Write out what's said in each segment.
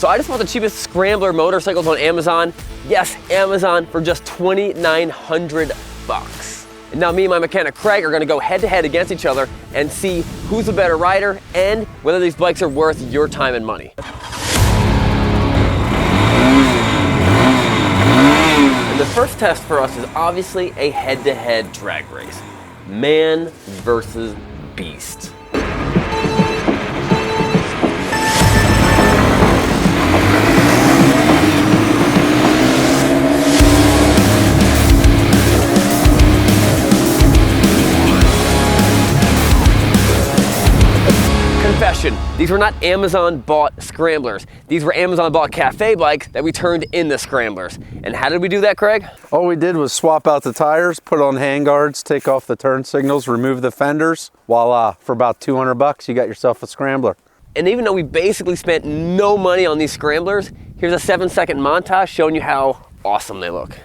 So I just bought the cheapest scrambler motorcycles on Amazon. Yes, Amazon, for just $2,900. And now me and my mechanic Craig are gonna go head to head against each other and see who's the better rider and whether these bikes are worth your time and money. And the first test for us is obviously a head-to-head drag race. Man versus beast. Confession, these were not Amazon bought scramblers. These were Amazon bought cafe bikes that we turned into scramblers. And how did we do that, Craig? All we did was swap out the tires, put on handguards, take off the turn signals, remove the fenders. Voila, for about 200 bucks, you got yourself a scrambler. And even though we basically spent no money on these scramblers, here's a 7-second montage showing you how awesome they look.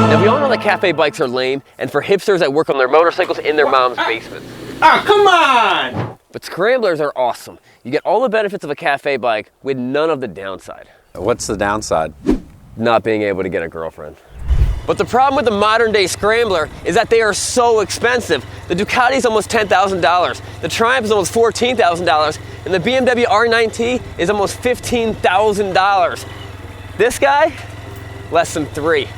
Now we all know that cafe bikes are lame and for hipsters that work on their motorcycles in their mom's basement. Ah, come on! But scramblers are awesome. You get all the benefits of a cafe bike with none of the downside. What's the downside? Not being able to get a girlfriend. But the problem with the modern day scrambler is that they are so expensive. The Ducati is almost $10,000, the Triumph is almost $14,000, and the BMW R9T is almost $15,000. This guy, less than $3,000.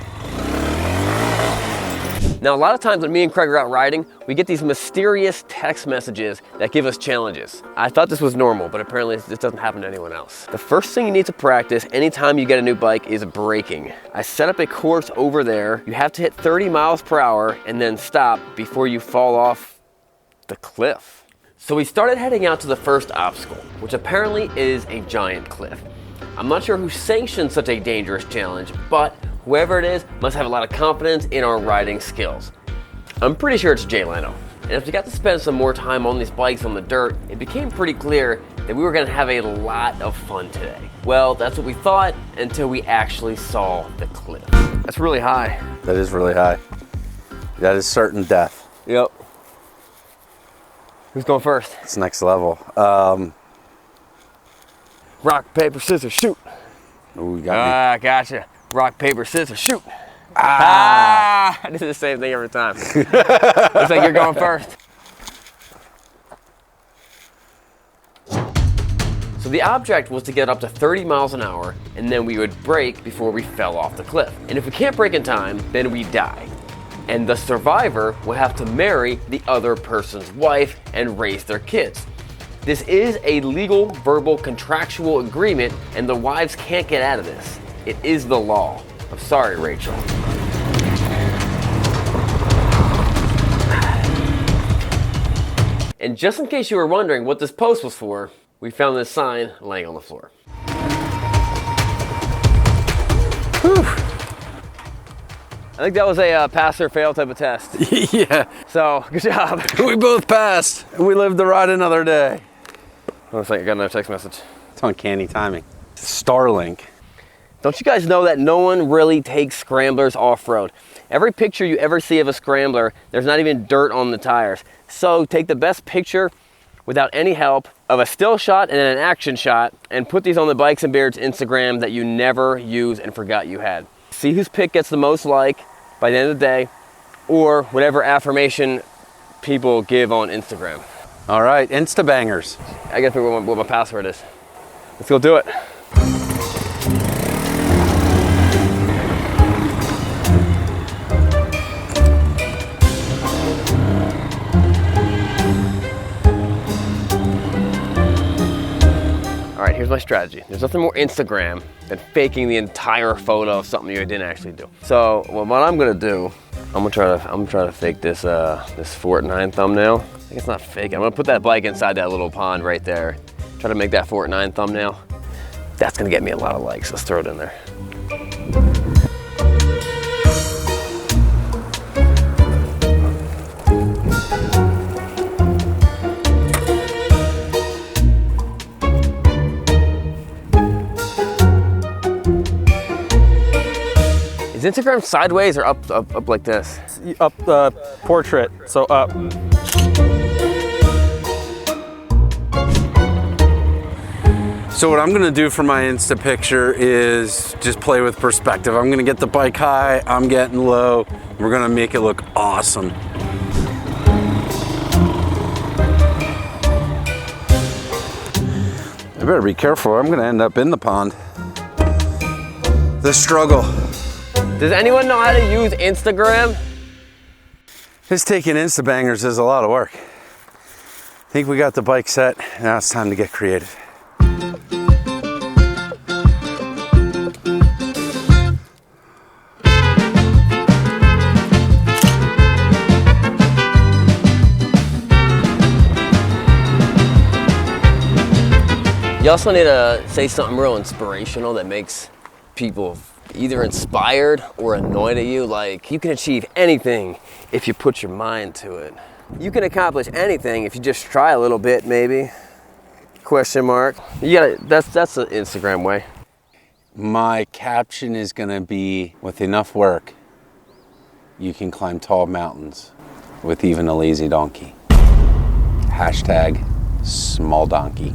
Now, a lot of times when me and Craig are out riding, we get these mysterious text messages that give us challenges. I thought this was normal, but apparently this doesn't happen to anyone else. The first thing you need to practice anytime you get a new bike is braking. I set up a course over there. You have to hit 30 miles per hour and then stop before you fall off the cliff. So we started heading out to the first obstacle, which apparently is a giant cliff. I'm not sure who sanctioned such a dangerous challenge, but whoever it is must have a lot of confidence in our riding skills. I'm pretty sure it's Jay Leno. And as we got to spend some more time on these bikes on the dirt, it became pretty clear that we were gonna have a lot of fun today. Well, that's what we thought until we actually saw the cliff. That's really high. That is really high. That is certain death. Yep. Who's going first? It's next level. Rock, paper, scissors, shoot. Ooh, you got me. Gotcha. Rock, paper, scissors, shoot. I do the same thing every time. Looks like you're going first. So the object was to get up to 30 miles an hour, and then we would brake before we fell off the cliff. And if we can't brake in time, then we die. And the survivor will have to marry the other person's wife and raise their kids. This is a legal, verbal, contractual agreement, and the wives can't get out of this. It is the law. I'm sorry, Rachel. And just in case you were wondering what this post was for, we found this sign laying on the floor. Whew. I think that was a pass or fail type of test. Yeah. So, good job. We both passed. We lived to ride another day. Looks like I got another text message. It's uncanny timing. Starlink. Don't you guys know that no one really takes scramblers off-road? Every picture you ever see of a scrambler, there's not even dirt on the tires. So take the best picture without any help of a still shot and then an action shot and put these on the Bikes and Beards Instagram that you never used and forgot you had. See whose pic gets the most like by the end of the day, or whatever affirmation people give on Instagram. All right, Instabangers. I gotta figure out what my password is. Let's go do it. All right, here's my strategy. There's nothing more Instagram than faking the entire photo of something you didn't actually do. So, what I'm gonna do, I'm gonna try to fake this this Fortnite thumbnail. I think it's not fake. I'm gonna put that bike inside that little pond right there. Try to make that Fortnite thumbnail. That's gonna get me a lot of likes. Let's throw it in there. Is Instagram sideways or up like this? Up portrait, so up. So what I'm gonna do for my Insta picture is just play with perspective. I'm gonna get the bike high, I'm getting low. We're gonna make it look awesome. I better be careful, I'm gonna end up in the pond. The struggle. Does anyone know how to use Instagram? Just taking Insta bangers is a lot of work. I think we got the bike set, now it's time to get creative. You also need to say something real inspirational that makes people either inspired or annoyed at you. Like, you can achieve anything if you put your mind to it. You can accomplish anything if you just try a little bit, maybe. Question mark. You gotta, that's the Instagram way. My caption is gonna be, with enough work, you can climb tall mountains with even a lazy donkey. Hashtag small donkey.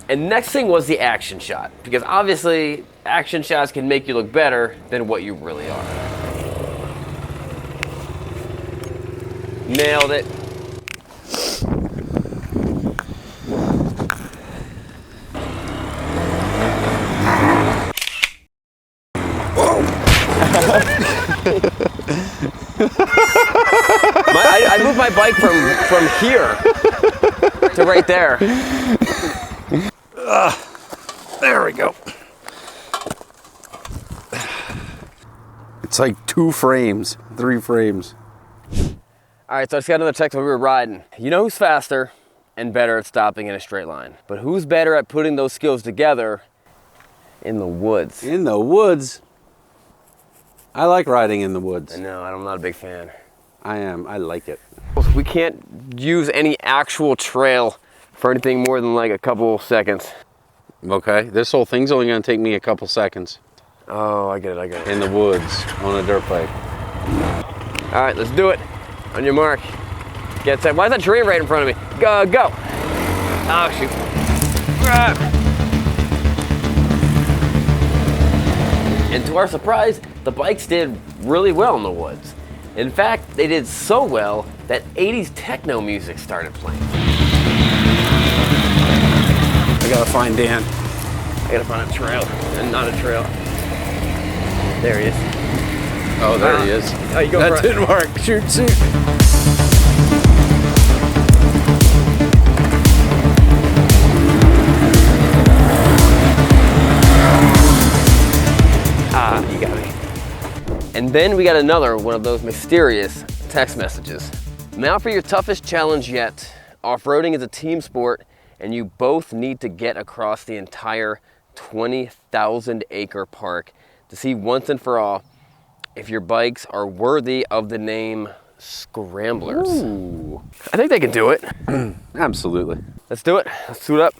And next thing was the action shot, because obviously action shots can make you look better than what you really are. Nailed it. I moved my bike from here to right there. There we go. It's like 2 frames, 3 frames. All right, so I just got another text while we were riding. You know who's faster and better at stopping in a straight line, but who's better at putting those skills together in the woods? In the woods? I like riding in the woods. I know, I'm not a big fan. I am, I like it. We can't use any actual trail for anything more than like a couple seconds. Okay, this whole thing's only gonna take me a couple seconds. Oh, I get it. In the woods, on a dirt bike. All right, let's do it. On your mark. Get set. Why is that tree right in front of me? Go. Oh, shoot. And to our surprise, the bikes did really well in the woods. In fact, they did so well that 80s techno music started playing. I gotta find Dan. I gotta find a trail, and not a trail. There he is. Oh, there he is. Oh, you go that front. didn't work. Shoot. Ah, you got me. And then we got another one of those mysterious text messages. Now for your toughest challenge yet. Off-roading is a team sport, and you both need to get across the entire 20,000 acre park to see once and for all if your bikes are worthy of the name Scramblers. Ooh. I think they can do it. Absolutely. Let's do it. Let's suit up.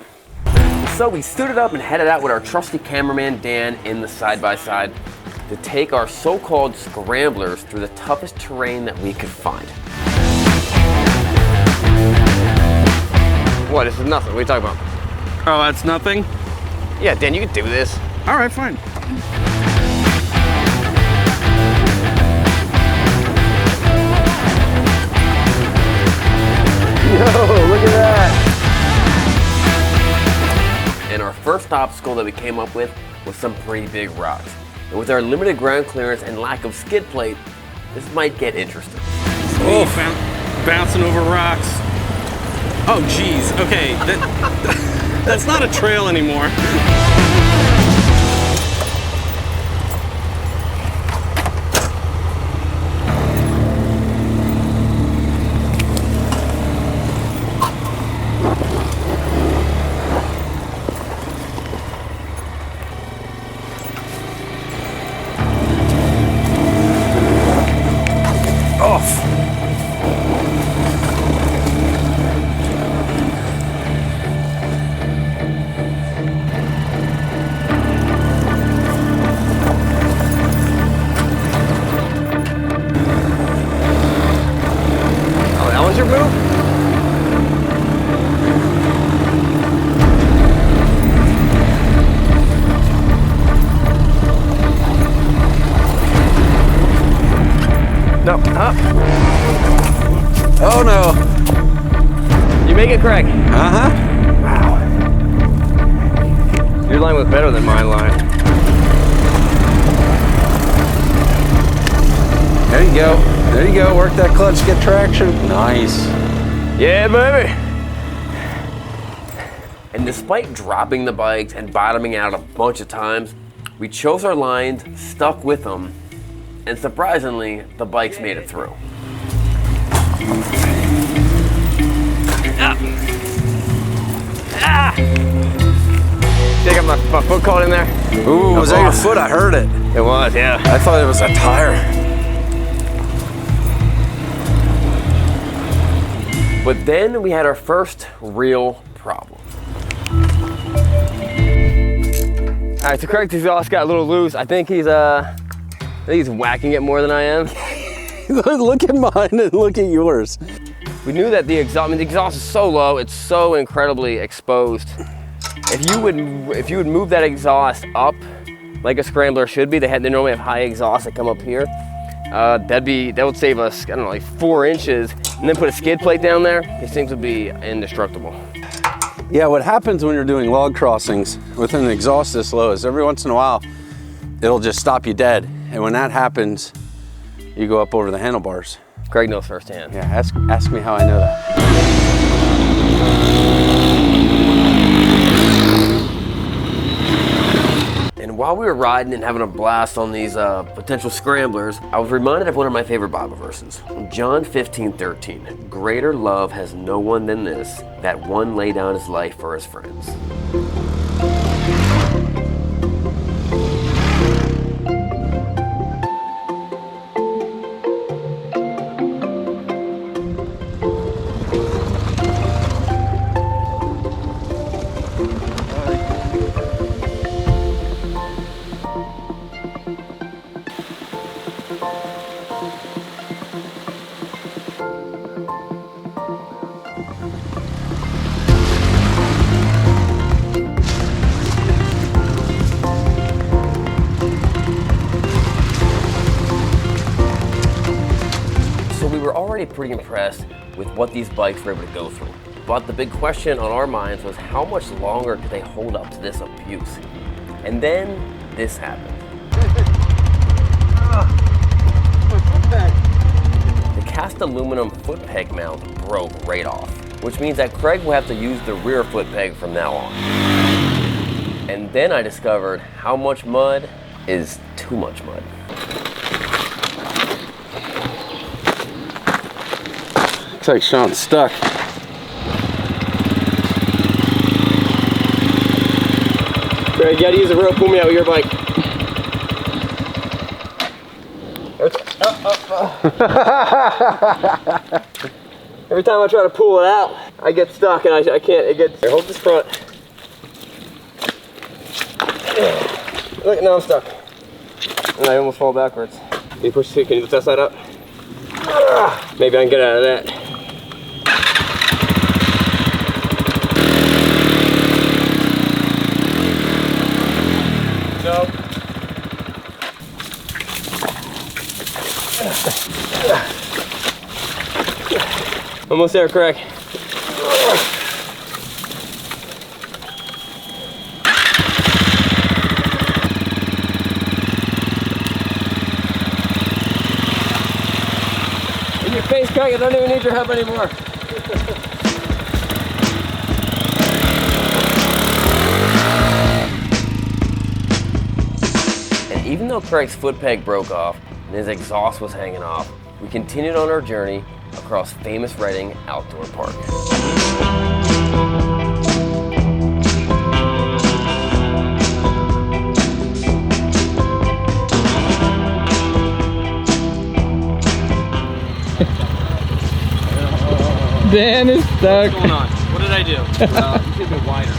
So we suited up and headed out with our trusty cameraman Dan in the side-by-side to take our so-called Scramblers through the toughest terrain that we could find. What? This is nothing. What are you talking about? Oh, that's nothing? Yeah, Dan, you can do this. All right, fine. Yo, look at that. And our first obstacle that we came up with was some pretty big rocks. And with our limited ground clearance and lack of skid plate, this might get interesting. Oh, bouncing over rocks. Oh, geez. Okay, that's not a trail anymore. No. Oh no. You make it, Craig. Uh-huh. Wow. Your line was better than my line. There you go. There you go. Work that clutch, get traction. Nice. Yeah, baby. And despite dropping the bikes and bottoming out a bunch of times, we chose our lines, stuck with them, and surprisingly, the bikes made it through. See, I got my foot caught in there. Ooh, was that your foot? I heard it. It was, yeah. I thought it was a tire. But then we had our first real problem. All right, so Craig's exhaust got a little loose. I think he's whacking it more than I am. Look at mine and look at yours. We knew that the exhaust is so low, it's so incredibly exposed. If you would move that exhaust up like a scrambler should be, they normally have high exhaust that come up here. That would save us, I don't know, like 4 inches, and then put a skid plate down there. These things would be indestructible. Yeah, what happens when you're doing log crossings with an exhaust this low is every once in a while, it'll just stop you dead. And when that happens, you go up over the handlebars. Craig knows firsthand. Yeah, ask me how I know that. And while we were riding and having a blast on these potential scramblers, I was reminded of one of my favorite Bible verses. John 15:13. Greater love has no one than this, that one lay down his life for his friends. Pretty impressed with what these bikes were able to go through. But the big question on our minds was how much longer could they hold up to this abuse? And then this happened. The cast aluminum foot peg mount broke right off, which means that Craig will have to use the rear foot peg from now on. And then I discovered how much mud is too much mud. Looks like Sean's stuck. Craig, you gotta use the rope, pull me out with your bike. Every time I try to pull it out, I get stuck and I can't, Here, hold this front. Look, now I'm stuck. And I almost fall backwards. Can you push the seat? Can you lift that side up? Maybe I can get out of that. No. Almost there, Craig. In your face, Craig, I don't even need your help anymore. And even though Craig's foot peg broke off and his exhaust was hanging off, we continued on our journey across famous Redding Outdoor Park. Dan is stuck. What's going on? What did I do? You should have been wider.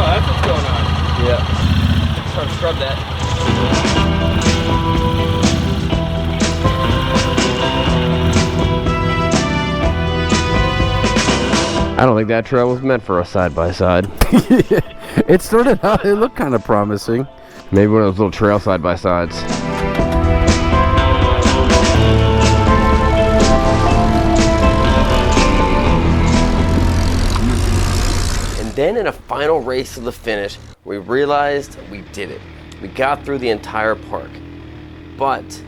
Oh, that's what's going on. Yeah. Trying to scrub that. I don't think that trail was meant for a side-by-side. It started out, it looked kind of promising. Maybe one of those little trail side-by-sides. And then in a final race to the finish, we realized we did it. We got through the entire park. But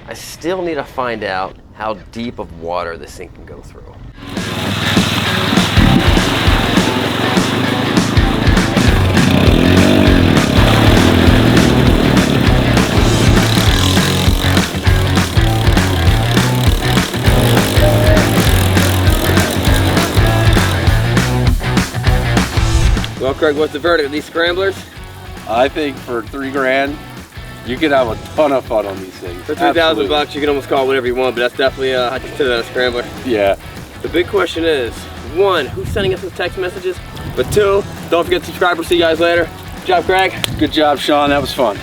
I still need to find out how deep of water this thing can go through. Well, Craig, what's the verdict of these scramblers? I think for $3 grand, you could have a ton of fun on these things. For $3,000, you can almost call it whatever you want, but that's definitely, I'd consider that a scrambler. Yeah. The big question is, 1, who's sending us those text messages? But 2, don't forget to subscribe. We'll see you guys later. Good job, Craig. Good job, Sean. That was fun.